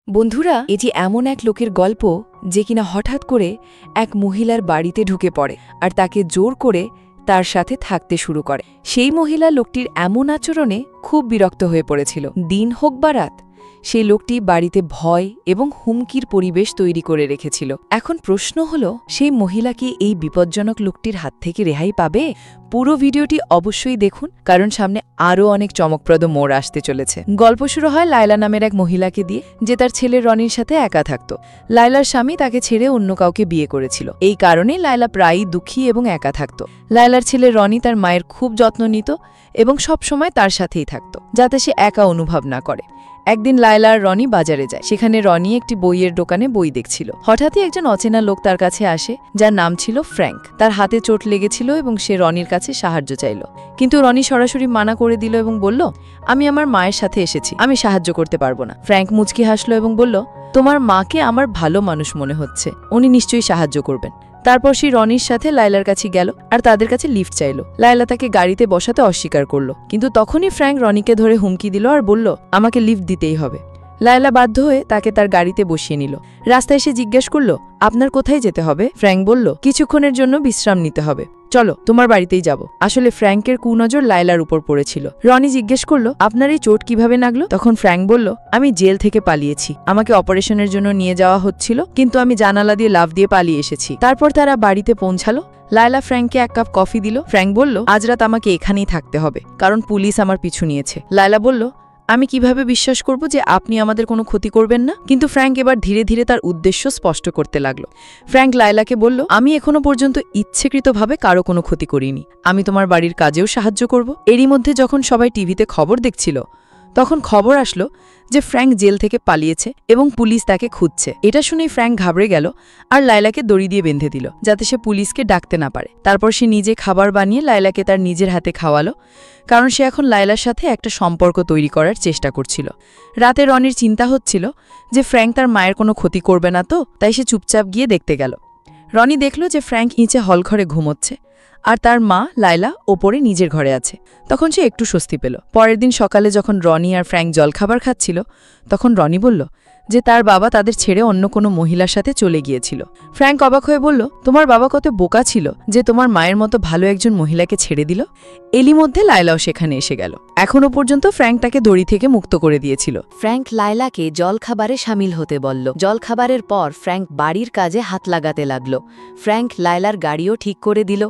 বন্ধুরা, এটি এমন এক লোকের গল্প যে কিনা হঠাৎ করে এক মহিলার বাড়িতে ঢুকে পড়ে আর তাকে জোর করে তার সাথে থাকতে শুরু করে। সেই মহিলা লোকটির এমন আচরণে খুব বিরক্ত হয়ে পড়েছিল। দিন হোক বা রাত, সেই লোকটি বাড়িতে ভয় এবং হুমকির পরিবেশ তৈরি করে রেখেছিল। এখন প্রশ্ন হল, সেই মহিলা কি এই বিপজ্জনক লোকটির হাত থেকে রেহাই পাবে? পুরো ভিডিওটি অবশ্যই দেখুন, কারণ সামনে আরও অনেক চমকপ্রদ মোড় আসতে চলেছে। গল্প শুরু হয় লায়লা নামের এক মহিলাকে দিয়ে, যে তার ছেলে রনির সাথে একা থাকত। লায়লার স্বামী তাকে ছেড়ে অন্য কাউকে বিয়ে করেছিল। এই কারণে লায়লা প্রায়ই দুঃখী এবং একা থাকত। লায়লার ছেলে রনি তার মায়ের খুব যত্ন নিত এবং সবসময় তার সাথেই থাকত, যাতে সে একা অনুভব না করে। একদিন লায়লা আর রনি বাজারে যায়। সেখানে রনি একটি বইয়ের দোকানে বই দেখছিল। হঠাৎই একজন অচেনা লোক তার কাছে আসে, যার নাম ছিল ফ্র্যাঙ্ক। তার হাতে চোট লেগেছিল এবং সে রনির কাছে সাহায্য চাইল, কিন্তু রনি সরাসরি মানা করে দিল এবং বলল, আমি আমার মায়ের সাথে এসেছি, আমি সাহায্য করতে পারবো না। ফ্র্যাঙ্ক মুচকি হাসল এবং বলল, তোমার মাকে আমার ভালো মানুষ মনে হচ্ছে, উনি নিশ্চয়ই সাহায্য করবেন। তারপর সে রনির সাথে লায়লার কাছে গেল আর তাদের কাছে লিফট চাইল। লায়লা তাকে গাড়িতে বসাতে অস্বীকার করল, কিন্তু তখনই ফ্র্যাঙ্ক রনিকে ধরে হুমকি দিল আর বলল, আমাকে লিফট দিতেই হবে। লায়লা বাধ্য হয়ে তাকে তার গাড়িতে বসিয়ে নিল। রাস্তায় সে জিজ্ঞেস করল, আপনার কোথায় যেতে হবে? ফ্র্যাঙ্ক বলল, কিছুক্ষণের জন্য বিশ্রাম নিতে হবে, চলো তোমার বাড়িতেই যাব। আসলে ফ্র্যাঙ্কের কুনজর লায়লার উপর পড়েছিল। রনি জিজ্ঞেস করল, আপনার এই চোট কিভাবে লাগলো? তখন ফ্র্যাঙ্ক বলল, আমি জেল থেকে পালিয়েছি, আমাকে অপারেশনের জন্য নিয়ে যাওয়া হচ্ছিল, কিন্তু আমি জানালা দিয়ে লাফ দিয়ে পালিয়ে এসেছি। তারপর তারা বাড়িতে পৌঁছালো। লায়লা ফ্র্যাঙ্ককে এক কাপ কফি দিল। ফ্র্যাঙ্ক বলল, আজ রাত আমাকে এখানেই থাকতে হবে, কারণ পুলিশ আমার পিছু নিয়েছে। লায়লা বলল, আমি কিভাবে বিশ্বাস করব যে আপনি আমাদের কোনো ক্ষতি করবেন না? কিন্তু ফ্র্যাঙ্ক এবার ধীরে ধীরে তার উদ্দেশ্য স্পষ্ট করতে লাগলো। ফ্র্যাঙ্ক লায়লাকে বলল, আমি এখনো পর্যন্ত ইচ্ছেকৃতভাবে কারো কোনো ক্ষতি করিনি, আমি তোমার বাড়ির কাজেও সাহায্য করব। এরই মধ্যে যখন সবাই টিভিতে খবর দেখছিল, তখন খবর আসলো যে ফ্র্যাঙ্ক জেল থেকে পালিয়েছে এবং পুলিশ তাকে খুঁজছে। এটা শুনেই ফ্র্যাঙ্ক ঘাবড়ে গেল আর লায়লাকে দড়ি দিয়ে বেঁধে দিল, যাতে সে পুলিশকে ডাকতে না পারে। তারপর সে নিজে খাবার বানিয়ে লায়লাকে তার নিজের হাতে খাওয়ালো, কারণ সে এখন লায়লার সাথে একটা সম্পর্ক তৈরি করার চেষ্টা করছিল। রাতে রনির চিন্তা হচ্ছিল যে ফ্র্যাঙ্ক তার মায়ের কোনো ক্ষতি করবে না তো, তাই সে চুপচাপ গিয়ে দেখতে গেল। রনি দেখল যে ফ্র্যাঙ্ক নিচে হলঘরে ঘুমোচ্ছে আর তার মা লায়লা ওপরে নিজের ঘরে আছে। তখন সে একটু স্বস্তি পেল। পরের দিন সকালে যখন রনি আর ফ্র্যাঙ্ক জলখাবার খাচ্ছিল, তখন রনি বলল যে তার বাবা তাদের ছেড়ে অন্য কোনো মহিলার সাথে চলে গিয়েছিল। ফ্র্যাঙ্ক অবাক হয়ে বলল, তোমার বাবা কত বোকা ছিল যে তোমার মায়ের মতো ভালো একজন মহিলাকে ছেড়ে দিল। এরই মধ্যে লায়লাও সেখানে এসে গেল। এখনো পর্যন্ত ফ্র্যাঙ্ক তাকে দড়ি থেকে মুক্ত করে দিয়েছিল। ফ্র্যাঙ্ক লায়লাকে জলখাবারে সামিল হতে বলল। জলখাবারের পর ফ্র্যাঙ্ক বাড়ির কাজে হাত লাগাতে লাগল। ফ্র্যাঙ্ক লায়লার গাড়িও ঠিক করে দিল।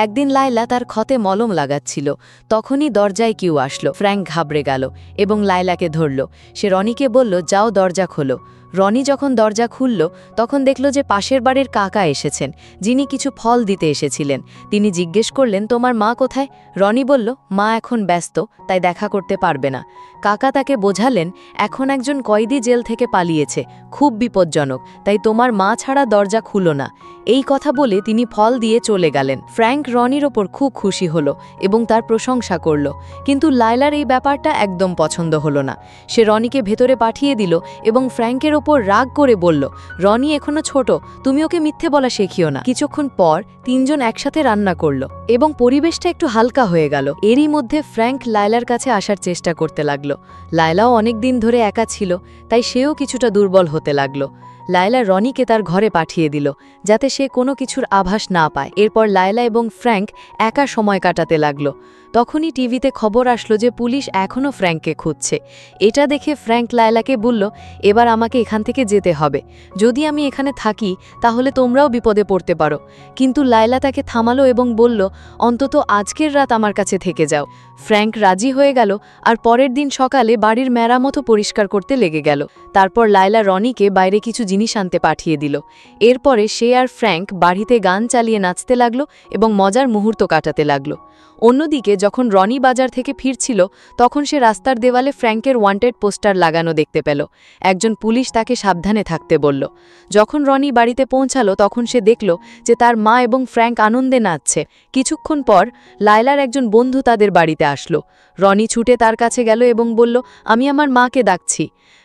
একদিন লায়লা তার ক্ষতে মলম লাগাচ্ছিল, তখনই দরজায় কেউ আসলো। ফ্র্যাঙ্ক ঘাবড়ে গেল এবং লায়লাকে ধরল। সে রনিকে বলল, যাও দরজা খোলো। রনি যখন দরজা খুলল, তখন দেখল যে পাশের বাড়ির কাকা এসেছেন, যিনি কিছু ফল দিতে এসেছিলেন। তিনি জিজ্ঞেস করলেন, তোমার মা কোথায়? রনি বলল, মা এখন ব্যস্ত, তাই দেখা করতে পারবে না। কাকা তাকে বোঝালেন, এখন একজন কয়েদি জেল থেকে পালিয়েছে, খুব বিপজ্জনক, তাই তোমার মা ছাড়া দরজা খুলো না। এই কথা বলে তিনি ফল দিয়ে চলে গেলেন। ফ্র্যাঙ্ক রনির ওপর খুব খুশি হলো এবং তার প্রশংসা করল, কিন্তু লায়লার এই ব্যাপারটা একদম পছন্দ হলো না। সে রনিকে ভেতরে পাঠিয়ে দিল এবং ফ্র্যাঙ্কের ওপর রাগ করে বলল, রনি এখনো ছোট, তুমি ওকে মিথ্যে বলা শেখিও না। কিছুক্ষণ পর তিনজন একসাথে রান্না করল এবং পরিবেশটা একটু হালকা হয়ে গেল। এরই মধ্যে ফ্র্যাঙ্ক লায়লার কাছে আসার চেষ্টা করতে লাগল। লায়লাও অনেক দিন ধরে একা ছিল, তাই সেও কিছুটা দুর্বল হতে লাগল। লায়লা রনিকে তার ঘরে পাঠিয়ে দিল, যাতে সে কোনো কিছুর আভাস না পায়। এরপর লায়লা এবং ফ্র্যাঙ্ক একা সময় কাটাতে লাগল। তখনই টিভিতে খবর আসলো যে পুলিশ এখনও ফ্র্যাঙ্ককে খুঁজছে। এটা দেখে ফ্র্যাঙ্ক লায়লাকে বলল, এবার আমাকে এখান থেকে যেতে হবে, যদি আমি এখানে থাকি তাহলে তোমরাও বিপদে পড়তে পারো। কিন্তু লায়লা তাকে থামালো এবং বলল, অন্তত আজকের রাত আমার কাছে থেকে যাও। ফ্র্যাঙ্ক রাজি হয়ে গেল আর পরের দিন সকালে বাড়ির মেরামতো পরিষ্কার করতে লেগে গেল। তারপর লায়লা রনিকে বাইরে কিছু জিনিস আনতে পাঠিয়ে দিল। এরপরে সে আর ফ্র্যাঙ্ক বাড়িতে গান চালিয়ে নাচতে লাগলো এবং মজার মুহূর্ত কাটাতে লাগলো। অন্যদিকে যখন রনি বাজার থেকে ফিরছিল, তখন সে রাস্তার দেওয়ালে ফ্র্যাঙ্কের ওয়ান্টেড পোস্টার লাগানো দেখতে পেল। একজন পুলিশ তাকে সাবধানে থাকতে বলল। যখন রনি বাড়িতে পৌঁছালো, তখন সে দেখল যে তার মা এবং ফ্র্যাঙ্ক আনন্দে নাচছে। কিছুক্ষণ পর লায়লার একজন বন্ধু তাদের বাড়িতে আসলো। রনি ছুটে তার কাছে গেল এবং বলল, আমি আমার মাকে ডাকছি।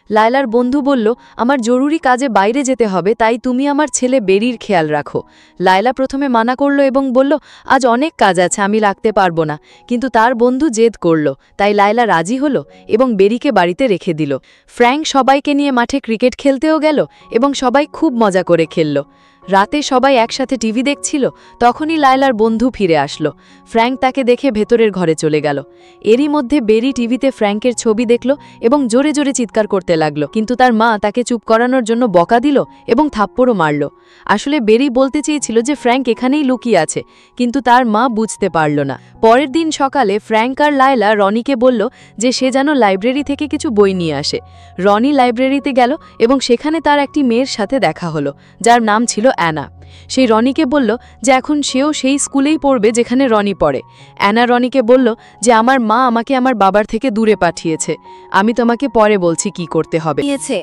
লায়লার বন্ধু বলল, আমার জরুরি কাজে বাইরে যেতে হবে, তাই তুমি আমার ছেলে বেরির খেয়াল রাখো। লায়লা প্রথমে মানা করল এবং বলল, আজ অনেক কাজ আছে, আমি রাখতে পারবো না। কিন্তু তার বন্ধু জেদ করল, তাই লায়লা রাজি হল এবং বেরিকে বাড়িতে রেখে দিল। ফ্র্যাঙ্ক সবাইকে নিয়ে মাঠে ক্রিকেট খেলতেও গেল এবং সবাই খুব মজা করে খেলল। রাতে সবাই একসাথে টিভি দেখছিল, তখনই লায়লার বন্ধু ফিরে আসলো। ফ্র্যাঙ্ক তাকে দেখে ভেতরের ঘরে চলে গেল। এরই মধ্যে বেরি টিভিতে ফ্র্যাঙ্কের ছবি দেখল এবং জোরে জোরে চিৎকার করতে লাগলো, কিন্তু তার মা তাকে চুপ করানোর জন্য বকা দিল এবং থাপ্পড়ও মারল। আসলে বেরি বলতে চেয়েছিল যে ফ্র্যাঙ্ক এখানেই লুকিয়ে আছে, কিন্তু তার মা বুঝতে পারল না। পরের দিন সকালে ফ্র্যাঙ্ক আর লায়লা রনিকে বলল যে সে যেন লাইব্রেরি থেকে কিছু বই নিয়ে আসে। রনি লাইব্রেরিতে গেল এবং সেখানে তার একটি মেয়ের সাথে দেখা হলো, যার নাম ছিল অ্যানা। সেই রনিকে বলল যে এখন সেও সেই স্কুলেই পড়বে যেখানে রনি পড়ে। অ্যানা রনিকে বলল যে আমার মা আমাকে আমার বাবার থেকে দূরে পাঠিয়েছে, আমি তোমাকে পরে বলছি কি করতে হবে,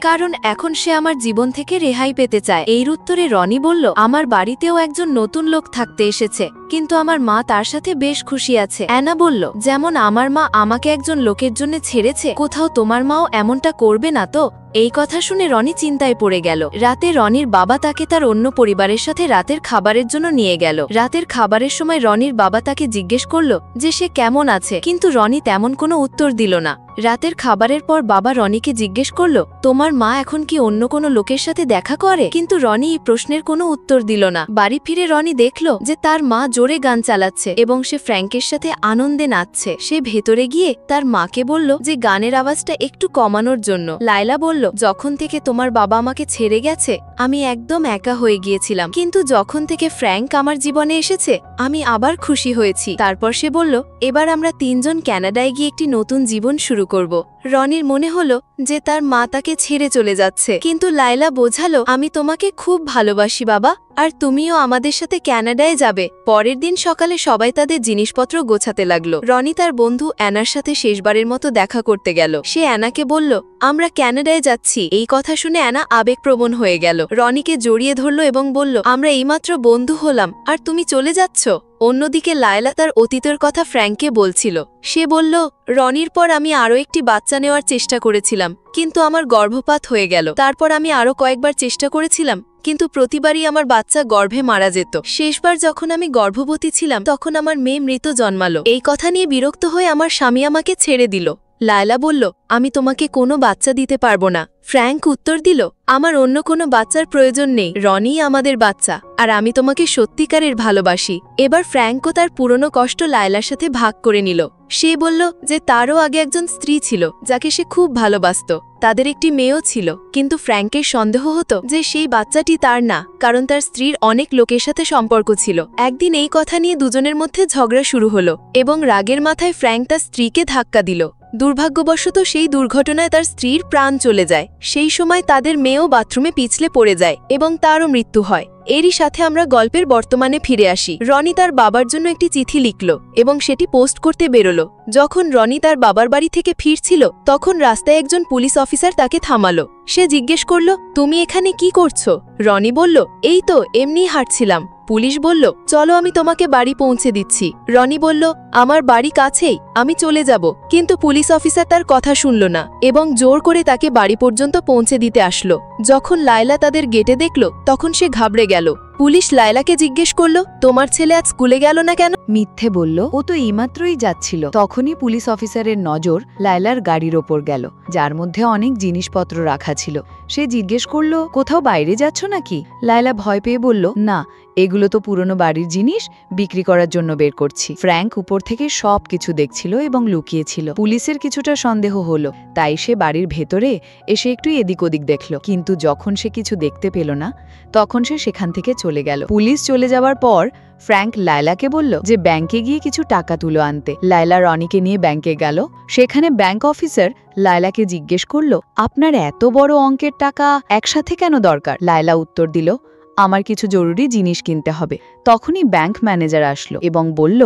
কারণ এখন সে আমার জীবন থেকে রেহাই পেতে চায়। এর উত্তরে রনি বলল, আমার বাড়িতেও একজন নতুন লোক থাকতে এসেছে, কিন্তু আমার মা তার সাথে বেশ খুশি আছে। অ্যানা বলল, যেমন আমার মা আমাকে একজন লোকের জন্য ছেড়েছে, কোথাও তোমার মাও এমনটা করবে না তো? এই কথা শুনে রনি চিন্তায় পড়ে গেল। রাতে রনির বাবা তাকে তার অন্য পরিবারের সাথে রাতের খাবারের জন্য নিয়ে গেল। রাতের খাবারের সময় রনির বাবা তাকে জিজ্ঞেস করল যে সে কেমন আছে, কিন্তু রনি তেমন কোনো উত্তর দিল না। রাতের খাবারের পর বাবা রনিকে জিজ্ঞেস করল, তোমার মা এখন কি অন্য কোনো লোকের সাথে দেখা করে? কিন্তু রনি এই প্রশ্নের কোনো উত্তর দিল না। বাড়ি ফিরে রনি দেখল যে তার মা জোরে গান চালাচ্ছে এবং সে ফ্র্যাঙ্কের সাথে আনন্দে নাচছে। সে ভেতরে গিয়ে তার মাকে বলল যে গানের আওয়াজটা একটু কমানোর জন্য। লায়লা বলল, যখন থেকে তোমার বাবা আমাকে ছেড়ে গেছে আমি একদম একা হয়ে গিয়েছিলাম, কিন্তু যখন থেকে ফ্র্যাঙ্ক আমার জীবনে এসেছে আমি আবার খুশি হয়েছি। তারপর সে বলল, এবার আমরা তিনজন কানাডায় গিয়ে একটি নতুন জীবন শুরু করব। রনির মনে হলো যে তার মা তাকে ছেড়ে চলে যাচ্ছে, কিন্তু লায়লা বোঝালো, আমি তোমাকে খুব ভালোবাসি বাবা, আর তুমিও আমাদের সাথে কানাডায় যাবে। পরের দিন সকালে সবাই তাদের জিনিসপত্র গোছাতে লাগলো। রনি তার বন্ধু অ্যানার সাথে শেষবারের মতো দেখা করতে গেল। সে অ্যানাকে বলল, আমরা কানাডায় যাচ্ছি। এই কথা শুনে অ্যানা আবেগপ্রবণ হয়ে গেল, রনিকে জড়িয়ে ধরল এবং বলল, আমরা এইমাত্র বন্ধু হলাম আর তুমি চলে যাচ্ছ? অন্যদিকে লায়লা তার অতীতের কথা ফ্র্যাঙ্ককে বলছিল। সে বলল, রনির পর আমি আরও একটি বাচ্চা নেওয়ার চেষ্টা করেছিলাম, কিন্তু আমার গর্ভপাত হয়ে গেল। তারপর আমি আরও কয়েকবার চেষ্টা করেছিলাম, কিন্তু প্রতিবারই আমার বাচ্চা গর্ভে মারা যেত। শেষবার যখন আমি গর্ভবতী ছিলাম তখন আমার মেয়ে মৃত জন্মালো। এই কথা নিয়ে বিরক্ত হয়ে আমার স্বামী আমাকে ছেড়ে দিল। লায়লা বলল, আমি তোমাকে কোনো বাচ্চা দিতে পারবো না। ফ্র্যাঙ্ক উত্তর দিল, আমার অন্য কোনো বাচ্চার প্রয়োজন নেই, রনি আমাদের বাচ্চা, আর আমি তোমাকে সত্যিকারের ভালোবাসি। এবার ফ্র্যাঙ্কও তার পুরনো কষ্ট লায়লার সাথে ভাগ করে নিল। সে বলল যে তারও আগে একজন স্ত্রী ছিল যাকে সে খুব ভালোবাসত, তাদের একটি মেয়েও ছিল, কিন্তু ফ্র্যাঙ্কের সন্দেহ হতো যে সেই বাচ্চাটি তার না, কারণ তার স্ত্রীর অনেক লোকের সাথে সম্পর্ক ছিল। একদিন এই কথা নিয়ে দুজনের মধ্যে ঝগড়া শুরু হলো এবং রাগের মাথায় ফ্র্যাঙ্ক তার স্ত্রীকে ধাক্কা দিল। দুর্ভাগ্যবশত সেই দুর্ঘটনায় তার স্ত্রীর প্রাণ চলে যায়। সেই সময় তাদের মেয়েও বাথরুমে পিছলে পড়ে যায় এবং তারও মৃত্যু হয়। এরই সাথে আমরা গল্পের বর্তমানে ফিরে আসি। রনি তার বাবার জন্য একটি চিঠি লিখল এবং সেটি পোস্ট করতে বেরোলো। যখন রনি তার বাবার বাড়ি থেকে ফিরছিল তখন রাস্তায় একজন পুলিশ অফিসার তাকে থামালো। সে জিজ্ঞেস করল, তুমি এখানে কি করছো? রনি বলল, এই তো এমনি হাঁটছিলাম। পুলিশ বলল, চলো আমি তোমাকে বাড়ি পৌঁছে দিচ্ছি। রনি বলল, আমার বাড়ি কাছেই, আমি চলে যাব। কিন্তু পুলিশ অফিসার তার কথা শুনল না এবং জোর করে তাকে বাড়ি পর্যন্ত পৌঁছে দিতে আসলো। যখন লায়লা তাদের গেটে দেখল তখন সে ঘাবড়ে গেল। পুলিশ লায়লাকে জিজ্ঞেস করল, তোমার ছেলে আজ স্কুলে গেল না কেন? মিথ্যে বলল, ও তো এইমাত্রই যাচ্ছিল। তখনই পুলিশ অফিসারের নজর লায়লার গাড়ির ওপর গেল, যার মধ্যে অনেক জিনিসপত্র রাখা ছিল। সে জিজ্ঞেস করল, কোথাও বাইরে যাচ্ছ নাকি? লায়লা ভয় পেয়ে বলল, না, এগুলো তো পুরনো বাড়ির জিনিস, বিক্রি করার জন্য বের করছি। ফ্র্যাঙ্ক উপর থেকে সব কিছু দেখছিল এবং লুকিয়েছিল। পুলিশের কিছুটা সন্দেহ হলো, তাই সে বাড়ির ভেতরে এসে একটু এদিক ওদিক দেখল, কিন্তু যখন সে কিছু দেখতে পেল না তখন সে সেখান থেকে চলে গেল। পুলিশ চলে যাওয়ার পর ফ্র্যাঙ্ক লায়লাকে বলল যে ব্যাংকে গিয়ে কিছু টাকা তুলো আনতে। লায়লা রনিকে নিয়ে ব্যাংকে গেল। সেখানে ব্যাংক অফিসার লায়লাকে জিজ্ঞেস করল, আপনার এত বড় অঙ্কের টাকা একসাথে কেন দরকার? লায়লা উত্তর দিল, আমার কিছু জরুরি জিনিস কিনতে হবে। তখনই ব্যাংক ম্যানেজার আসলো এবং বলল,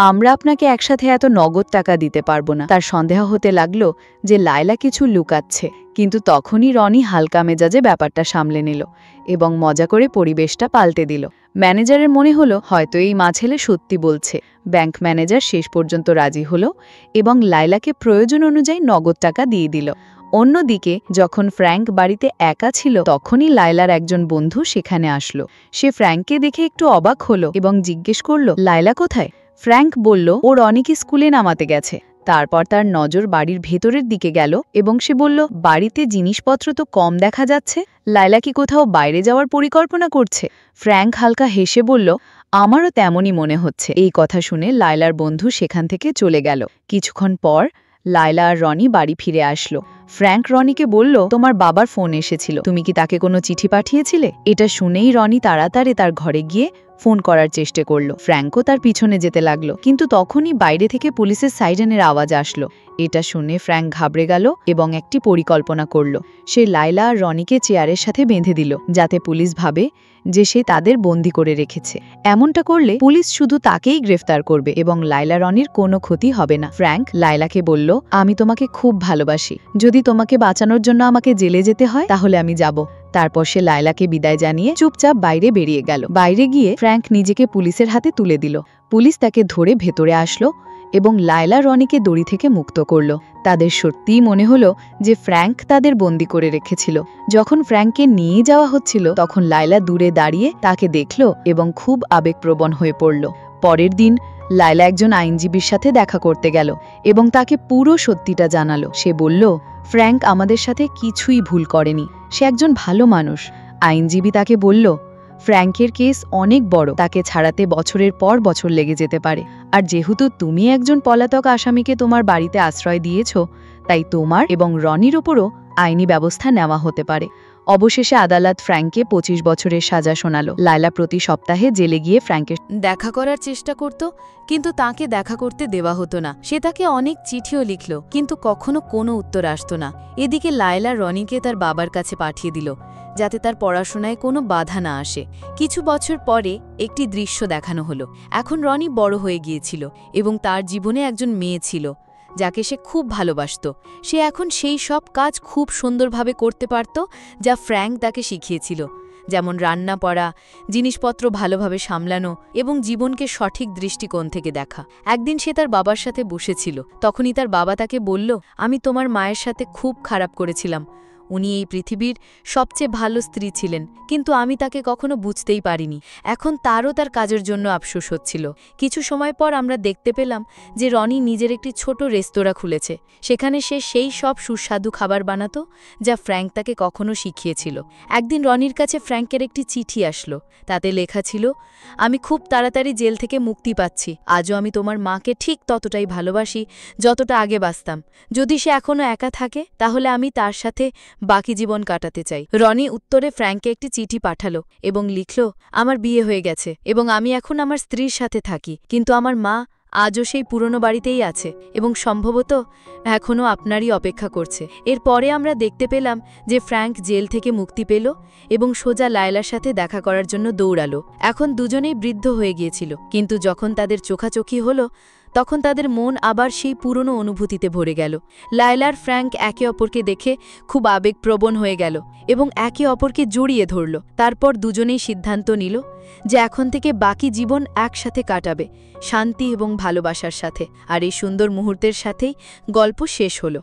আমরা আপনাকে একসাথে এত নগদ টাকা দিতে পারবো না। তার সন্দেহ হতে লাগলো যে লায়লা কিছু লুকাচ্ছে, কিন্তু তখনই রনি হালকা মেজাজে ব্যাপারটা সামলে নিল এবং মজা করে পরিবেশটা পাল্টে দিল। ম্যানেজারের মনে হলো হয়তো এই মা ছেলে সত্যি বলছে। ব্যাংক ম্যানেজার শেষ পর্যন্ত রাজি হলো এবং লায়লাকে প্রয়োজন অনুযায়ী নগদ টাকা দিয়ে দিল। অন্যদিকে যখন ফ্র্যাঙ্ক বাড়িতে একা ছিল তখনই লায়লার একজন বন্ধু সেখানে আসলো। সে ফ্র্যাঙ্ককে দেখে একটু অবাক হলো এবং জিজ্ঞেস করল, লায়লা কোথায়? ফ্র্যাঙ্ক বলল, ও রনিকে স্কুলে নামাতে গেছে। তারপর তার নজর বাড়ির ভেতরের দিকে গেল এবং সে বলল, বাড়িতে জিনিসপত্র তো কম দেখা যাচ্ছে, লায়লা কি কোথাও বাইরে যাওয়ার পরিকল্পনা করছে? ফ্র্যাঙ্ক হালকা হেসে বলল, আমারও তেমনই মনে হচ্ছে। এই কথা শুনে লায়লার বন্ধু সেখান থেকে চলে গেল। কিছুক্ষণ পর লায়লা আর রনি বাড়ি ফিরে আসলো। ফ্র্যাঙ্ক রনিকে বলল, তোমার বাবার ফোন এসেছিল, তুমি কি তাকে কোনো চিঠি পাঠিয়েছিলে? এটা শুনেই রনি তাড়াতাড়ি তার ঘরে গিয়ে ফোন করার চেষ্টা করল। ফ্র্যাঙ্কও তার পিছনে যেতে লাগলো, কিন্তু তখনই বাইরে থেকে পুলিশের সাইরেনের আওয়াজ আসলো। এটা শুনে ফ্র্যাঙ্ক ঘাবড়ে গেল এবং একটি পরিকল্পনা করল। সে লায়লা আর রনিকে চেয়ারের সাথে বেঁধে দিল, যাতে পুলিশ ভাবে যে সে তাদের বন্দি করে রেখেছে। এমনটা করলে পুলিশ শুধু তাকেই গ্রেফতার করবে এবং লায়লা রনির কোনো ক্ষতি হবে না। ফ্র্যাঙ্ক লায়লাকে বলল, আমি তোমাকে খুব ভালোবাসি, যদি তোমাকে বাঁচানোর জন্য আমাকে জেলে যেতে হয় তাহলে আমি যাব। তারপর সে লায়লাকে বিদায় জানিয়ে চুপচাপ বাইরে বেরিয়ে গেল। বাইরে গিয়ে ফ্র্যাঙ্ক নিজেকে পুলিশের হাতে তুলে দিল। পুলিশ তাকে ধরে ভেতরে আসলো এবং লায়লা রনিকে দড়ি থেকে মুক্ত করল। তাদের সত্যিই মনে হলো যে ফ্র্যাঙ্ক তাদের বন্দি করে রেখেছিল। যখন ফ্র্যাঙ্ককে নিয়ে যাওয়া হচ্ছিল তখন লায়লা দূরে দাঁড়িয়ে তাকে দেখল এবং খুব আবেগপ্রবণ হয়ে পড়ল। পরের দিন লায়লা একজন আইনজীবীর সাথে দেখা করতে গেল এবং তাকে পুরো সত্যিটা জানালো। সে বলল, ফ্র্যাঙ্ক আমাদের সাথে কিছুই ভুল করেনি, সে একজন ভালো মানুষ। আইনজীবী তাকে বলল, ফ্র্যাঙ্কের কেস অনেক বড়, তাকে ছাড়াতে বছরের পর বছর লেগে যেতে পারে। আর যেহেতু তুমি একজন পলাতক আসামিকে তোমার বাড়িতে আশ্রয় দিয়েছ, তাই তোমার এবং রনির ওপরও আইনি ব্যবস্থা নেওয়া হতে পারে। অবশেষে আদালত ফ্র্যাঙ্ককে 25 বছরের সাজা শোনালো। লায়লা প্রতি সপ্তাহে জেলে গিয়ে ফ্র্যাঙ্কের দেখা করার চেষ্টা করত, কিন্তু তাকে দেখা করতে দেওয়া হতো না। সে তাকে অনেক চিঠিও লিখল, কিন্তু কখনো কোনো উত্তর আসত না। এদিকে লায়লা রনিকে তার বাবার কাছে পাঠিয়ে দিল, যাতে তার পড়াশোনায় কোনো বাধা না আসে। কিছু বছর পরে একটি দৃশ্য দেখানো হলো। এখন রনি বড় হয়ে গিয়েছিল এবং তার জীবনে একজন মেয়ে ছিল যাকে সে খুব ভালোবাসত। সে এখন সেই সব কাজ খুব সুন্দরভাবে করতে পারত যা ফ্র্যাঙ্ক তাকে শিখিয়েছিল, যেমন রান্না করা, জিনিসপত্র ভালোভাবে সামলানো এবং জীবনকে সঠিক দৃষ্টিকোণ থেকে দেখা। একদিন সে তার বাবার সাথে বসেছিল, তখনই তার বাবা তাকে বলল, আমি তোমার মায়ের সাথে খুব খারাপ করেছিলাম। উনি এই পৃথিবীর সবচেয়ে ভালো স্ত্রী ছিলেন, কিন্তু আমি তাকে কখনো বুঝতেই পারিনি। এখন তারও তার কাজের জন্য আফসোস হচ্ছিল। কিছু সময় পর আমরা দেখতে পেলাম যে রনি নিজের একটি ছোট রেস্তোরাঁ খুলেছে। সেখানে সে সেই সব সুস্বাদু খাবার বানাতো যা ফ্র্যাঙ্ক তাকে কখনো শিখিয়েছিল। একদিন রনির কাছে ফ্র্যাঙ্কের একটি চিঠি আসলো। তাতে লেখা ছিল, আমি খুব তাড়াতাড়ি জেল থেকে মুক্তি পাচ্ছি। আজও আমি তোমার মাকে ঠিক ততটাই ভালোবাসি যতটা আগে বাসতাম। যদি সে এখনও একা থাকে তাহলে আমি তার সাথে বাকি জীবন কাটাতে চাই। রনি উত্তরে ফ্র্যাঙ্ককে একটি চিঠি পাঠালো এবং লিখল, আমার বিয়ে হয়ে গেছে এবং আমি এখন আমার স্ত্রীর সাথে থাকি, কিন্তু আমার মা আজও সেই পুরনো বাড়িতেই আছে এবং সম্ভবত এখনও আপনারই অপেক্ষা করছে। এরপরে আমরা দেখতে পেলাম যে ফ্র্যাঙ্ক জেল থেকে মুক্তি পেল এবং সোজা লায়লার সাথে দেখা করার জন্য দৌড়ালো। এখন দুজনেই বৃদ্ধ হয়ে গিয়েছিল, কিন্তু যখন তাদের চোখাচোখি হলো তখন তাদের মন আবার সেই পুরনো অনুভূতিতে ভরে গেল। লায়লার ফ্র্যাঙ্ক একে অপরকে দেখে খুব আবেগপ্রবণ হয়ে গেল এবং একে অপরকে জড়িয়ে ধরল। তারপর দুজনেই সিদ্ধান্ত নিল যে এখন থেকে বাকি জীবন একসাথে কাটাবে, শান্তি এবং ভালোবাসার সাথে। আর এই সুন্দর মুহূর্তের সাথেই গল্প শেষ হলো।